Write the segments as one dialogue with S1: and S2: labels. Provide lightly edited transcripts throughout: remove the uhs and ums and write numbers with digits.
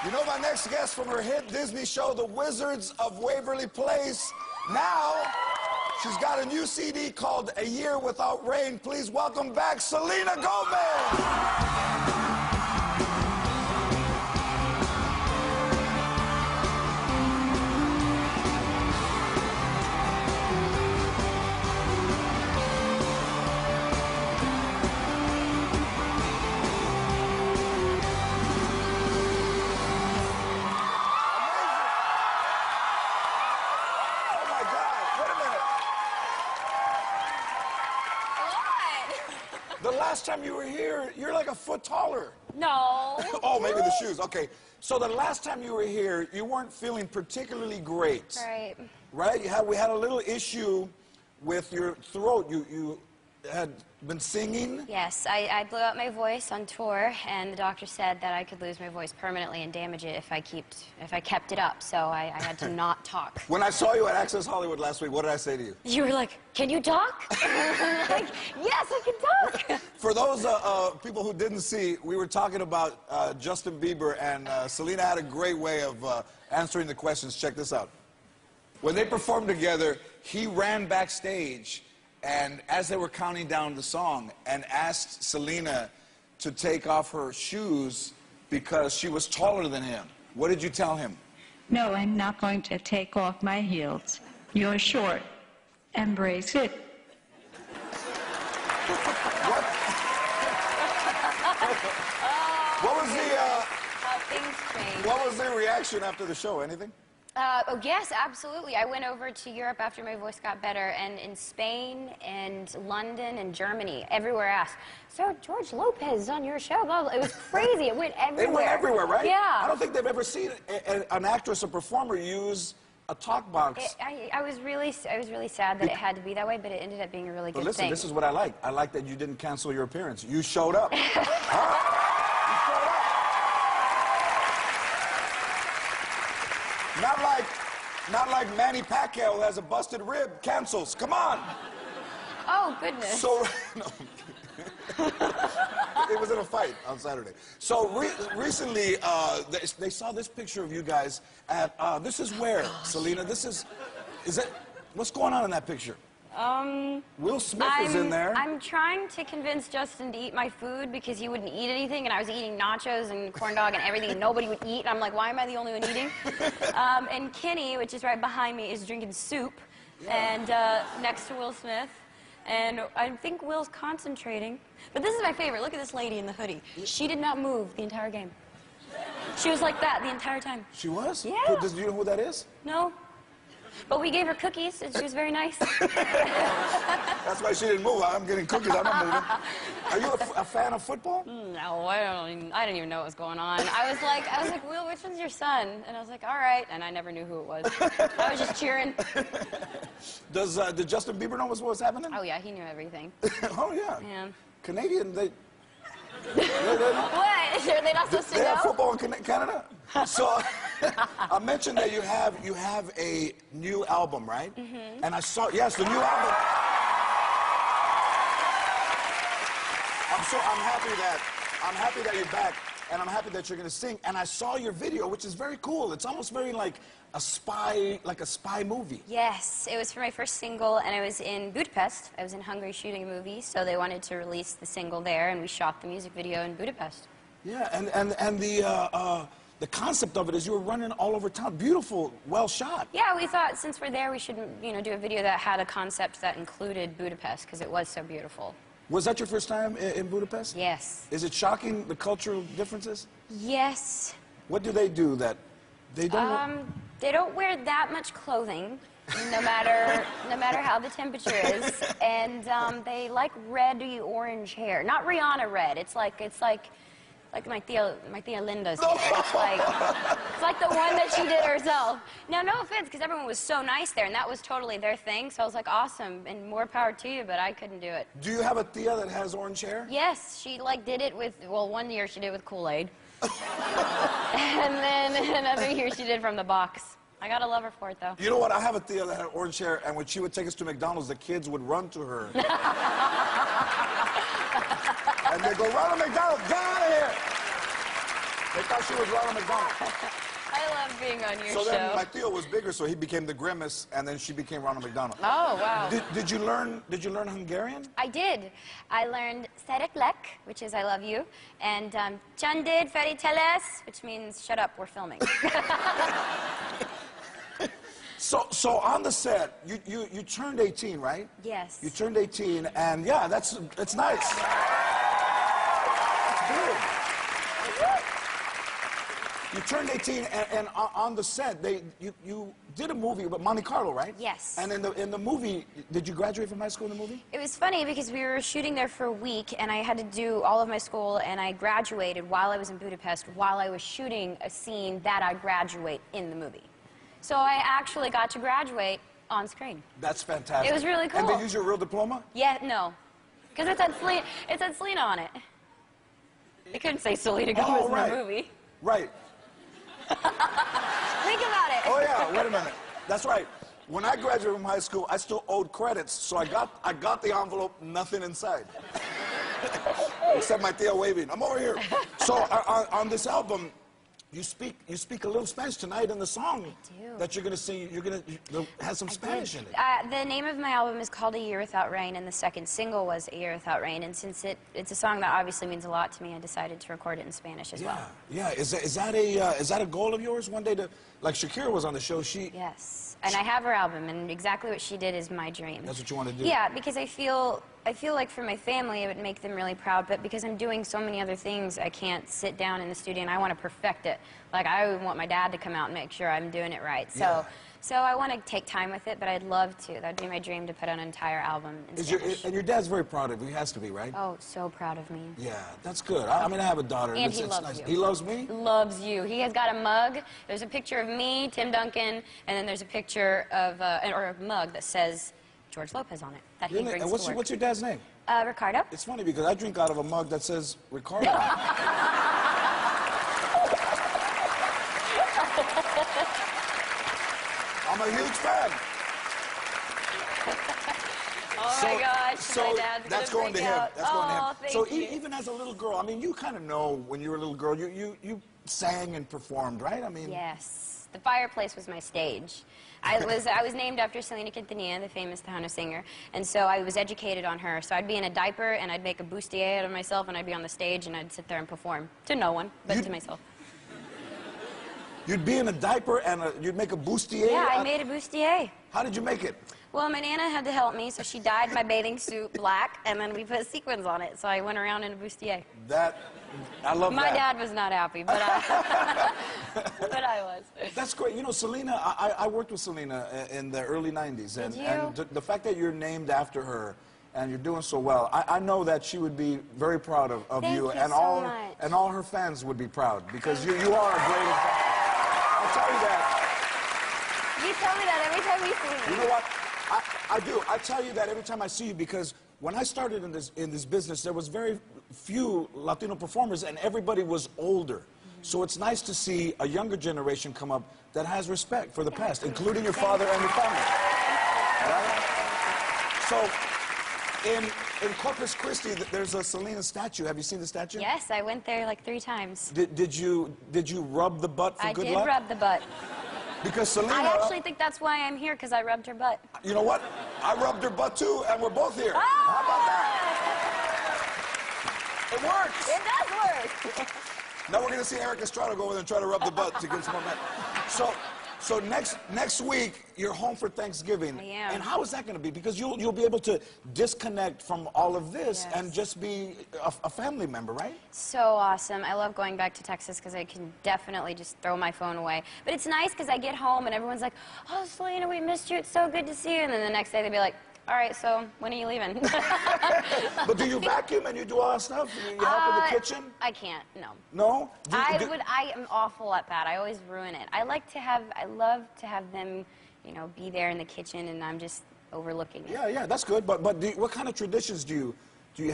S1: You know my next guest from her hit Disney show, The Wizards of Waverly Place. Now, she's got a new CD called A Year Without Rain. Please welcome back Selena Gomez. The last time you were here, you're like a foot taller.
S2: No.
S1: Oh, maybe the shoes. Okay. So the last time you were here, you weren't feeling particularly great.
S2: Right.
S1: Right? We had a little issue with your throat. You had been singing.
S2: Yes, I blew out my voice on tour, and the doctor said that I could lose my voice permanently and damage it if I kept it up. So I had to not talk.
S1: When I saw you at Access Hollywood last week, what did I say to you?
S2: You were like, "Can you talk?" Like, yes, I can talk.
S1: For those people who didn't see, we were talking about Justin Bieber, and Selena had a great way of answering the questions. Check this out. When they performed together, he ran backstage, and as they were counting down the song, and asked Selena to take off her shoes because she was taller than him. What did you tell him?
S3: No, I'm not going to take off my heels. You're short. Embrace it.
S2: How things change.
S1: What was the reaction after the show? Anything?
S2: Oh, yes, absolutely. I went over to Europe after my voice got better, and in Spain and London and Germany, everywhere asked, "So George Lopez is on your show?" Blah, blah. It was crazy. It went everywhere.
S1: It went everywhere, right?
S2: Yeah.
S1: I don't think they've ever seen an actress or performer use a talk box.
S2: I was really sad that it had to be that way, but it ended up being a really good
S1: listen,
S2: thing.
S1: this is what I like. I like that you didn't cancel your appearance. You showed up. Huh? You showed up. Not like Manny Pacquiao, who has a busted rib, cancels. Come on.
S2: Oh, goodness.
S1: So, no. It was in a fight on Saturday. So recently, they saw this picture of you guys at, this is where, Selena? Is it, what's going on in that picture? Will Smith is in there.
S2: I'm trying to convince Justin to eat my food because he wouldn't eat anything, and I was eating nachos and corn dog and everything, and nobody would eat. And I'm like, why am I the only one eating? And Kenny, which is right behind me, is drinking soup, and next to Will Smith. And I think Will's concentrating. But this is my favorite. Look at this lady in the hoodie. She did not move the entire game. She was like that the entire time.
S1: She was?
S2: Yeah.
S1: Do you know who that is?
S2: No. But we gave her cookies, and she was very nice.
S1: That's why she didn't move. I'm getting cookies. I'm not moving. Are you a fan of football?
S2: No, I didn't even know what was going on. I was like, Will, which one's your son? And I was like, all right. And I never knew who it was. I was just cheering.
S1: Did Justin Bieber know what was happening?
S2: Oh, yeah, he knew everything.
S1: Oh, yeah.
S2: Yeah.
S1: Canadian, they...
S2: What? Are they not supposed to know?
S1: They have football in Canada. So, I mentioned that you have a new album, right? Mm-hmm. And I saw, yes, the new album. I'm happy that you're back, and I'm happy that you're going to sing. And I saw your video, which is very cool. It's almost very like a spy movie.
S2: Yes, it was for my first single, and I was in Budapest. I was in Hungary shooting a movie, so they wanted to release the single there, and we shot the music video in Budapest.
S1: Yeah, and the concept of it is you were running all over town. Beautiful, well shot.
S2: Yeah, we thought since we're there, we should, do a video that had a concept that included Budapest, because it was so beautiful.
S1: Was that your first time in Budapest?
S2: Yes.
S1: Is it shocking, the cultural differences?
S2: Yes.
S1: What do they do that they don't...
S2: They don't wear that much clothing, no matter how the temperature is, and they like reddy orange hair. Not Rihanna red. It's like my Tia Linda's hair. It's like the one that she did herself. Now, no offense, because everyone was so nice there, and that was totally their thing. So I was like, awesome, and more power to you. But I couldn't do it.
S1: Do you have a Tia that has orange hair?
S2: Yes, she did it with. Well, one year she did it with Kool-Aid. And then another year she did from the box. I gotta love her for it, though.
S1: You know what? I have a Tia that had orange hair, and when she would take us to McDonald's, the kids would run to her. And they go, run to McDonald's, get out of here! They thought she was Ronald McDonald.
S2: I love being on your
S1: So
S2: show.
S1: then my Theo was bigger, so he became the Grimace, and then she became Ronald McDonald.
S2: Oh, wow.
S1: Did you learn Hungarian?
S2: I did. I learned Szeretlek, which is I love you, and Csended Feliteles, which means shut up, we're filming.
S1: So on the set, you turned 18, right?
S2: Yes.
S1: You turned 18, and yeah, that's nice. That's good. You turned 18, and on the set, you did a movie about Monte Carlo, right?
S2: Yes.
S1: And in the movie, did you graduate from high school in the movie?
S2: It was funny because we were shooting there for a week, and I had to do all of my school, and I graduated while I was in Budapest, while I was shooting a scene that I graduate in the movie. So I actually got to graduate on screen.
S1: That's fantastic.
S2: It was really cool.
S1: And they use your real diploma?
S2: Yeah, no. Because it said Selena on it. They couldn't say Selena Gomez in the movie.
S1: Right.
S2: Think about it.
S1: Oh yeah, wait a minute. That's right. When I graduated from high school, I still owed credits, so I got the envelope, nothing inside. Except my Theo waving. I'm over here. So on this album, you speak a little Spanish tonight in the song that you're gonna sing. You're gonna have some Spanish in it.
S2: The name of my album is called A Year Without Rain, and the second single was A Year Without Rain. And since it's a song that obviously means a lot to me, I decided to record it in Spanish as well.
S1: Yeah. Is that a goal of yours one day to, like Shakira was on the show?
S2: Yes, and I have her album, and exactly what she did is my dream.
S1: That's what you want to do.
S2: Yeah, because I feel like for my family it would make them really proud, but because I'm doing so many other things, I can't sit down in the studio and I want to perfect it. Like I want my dad to come out and make sure I'm doing it right. So I want to take time with it, but I'd love to. That'd be my dream, to put out an entire album in Spanish.
S1: And your dad's very proud of you. He has to be, right?
S2: Oh, so proud of me.
S1: Yeah, that's good. I mean, I have a daughter.
S2: And
S1: it's
S2: loves
S1: nice.
S2: you.
S1: He loves me?
S2: Loves you. He has got a mug. There's a picture of me, Tim Duncan, and then there's a picture of, or a mug that says George Lopez on it, that he brings
S1: And
S2: to work.
S1: what's your dad's name?
S2: Ricardo.
S1: It's funny because I drink out of a mug that says Ricardo. I'm a huge fan.
S2: Oh my gosh,
S1: so
S2: my dad's
S1: that's
S2: gonna
S1: going to
S2: freak
S1: him.
S2: out.
S1: That's going to him.
S2: Thank
S1: So
S2: you.
S1: even as a little girl, I mean, you kind of know when you were a little girl, you sang and performed, right? I mean,
S2: Yes, the fireplace was my stage. I was named after Selena, the famous Tejano singer, and so I was educated on her. So I'd be in a diaper and I'd make a bustier out of myself, and I'd be on the stage and I'd sit there and perform to no one but to myself.
S1: You'd be in a diaper and you'd make a bustier?
S2: Yeah, I made a bustier.
S1: How did you make it?
S2: Well, my Nana had to help me, so she dyed my bathing suit black, and then we put sequins on it, so I went around in a bustier.
S1: I love that.
S2: My dad was not happy, but but I was.
S1: That's great. You know, Selena, I worked with Selena in the early 90s.
S2: Did you?
S1: And the fact that you're named after her and you're doing so well, I know that she would be very proud of
S2: Thank
S1: you.
S2: you
S1: And
S2: so
S1: all
S2: much.
S1: and all her fans would be proud because you are a great example. I'll tell you that.
S2: You tell me that every time we see
S1: You know what? I do. I tell you that every time I see you because when I started in this business, there was very few Latino performers and everybody was older. So it's nice to see a younger generation come up that has respect for the past, including your father and your family. Right? So in Corpus Christi, there's a Selena statue. Have you seen the statue?
S2: Yes, I went there like 3 times.
S1: Did you rub the butt for good luck?
S2: I did rub the butt.
S1: Because Selena...
S2: I actually think that's why I'm here, because I rubbed her butt.
S1: You know what? I rubbed her butt too, and we're both here.
S2: Ah!
S1: How about that? It works.
S2: It does work.
S1: Now we're going to see Eric Estrada go over there and try to rub the butt to get some more men. So next week, you're home for Thanksgiving.
S2: I am.
S1: And how is that going to be? Because you'll be able to disconnect from all of this and just be a family member, right?
S2: So awesome. I love going back to Texas because I can definitely just throw my phone away. But it's nice because I get home and everyone's like, oh, Selena, we missed you. It's so good to see you. And then the next day they'd be like, all right, so when are you leaving?
S1: But do you vacuum and you do all that stuff? You help in the kitchen?
S2: I can't, no.
S1: No?
S2: I am awful at that. I always ruin it. I love to have them, you know, be there in the kitchen and I'm just overlooking it.
S1: Yeah, that's good. But what kind of traditions do do you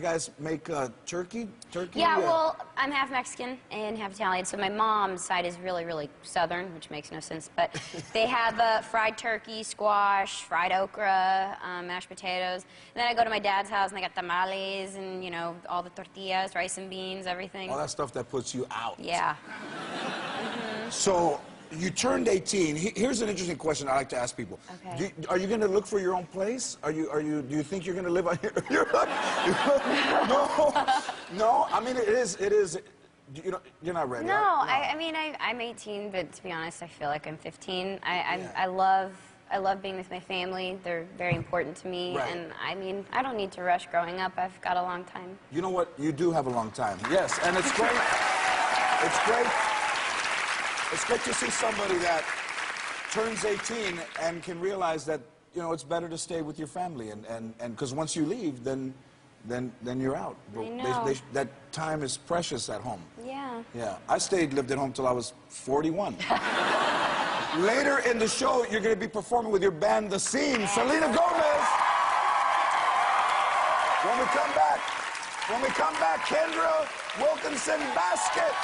S1: guys make turkey?
S2: Yeah, well, I'm half Mexican and half Italian, so my mom's side is really, really southern, which makes no sense. But they have fried turkey, squash, fried okra, mashed potatoes. And then I go to my dad's house and they got tamales and, you know, all the tortillas, rice and beans, everything.
S1: All that stuff that puts you out.
S2: Yeah.
S1: So you turned 18. Here's an interesting question I like to ask people.
S2: Okay.
S1: Are you going to look for your own place? Do you think you're going to live on your No. I mean, it is. You're not ready.
S2: No,
S1: right?
S2: I mean, I'm 18, but to be honest, I feel like I'm 15. I love being with my family. They're very important to me.
S1: Right.
S2: And I mean, I don't need to rush growing up. I've got a long time.
S1: You know what? You do have a long time. Yes, and it's great. It's great. It's great to see somebody that turns 18 and can realize that, you know, it's better to stay with your family, and because once you leave, then you're out.
S2: I know.
S1: That time is precious at home.
S2: Yeah.
S1: Yeah. I lived at home till I was 41. Later in the show, you're going to be performing with your band, The Scene, Selena Gomez. When we come back, Kendra Wilkinson Basket.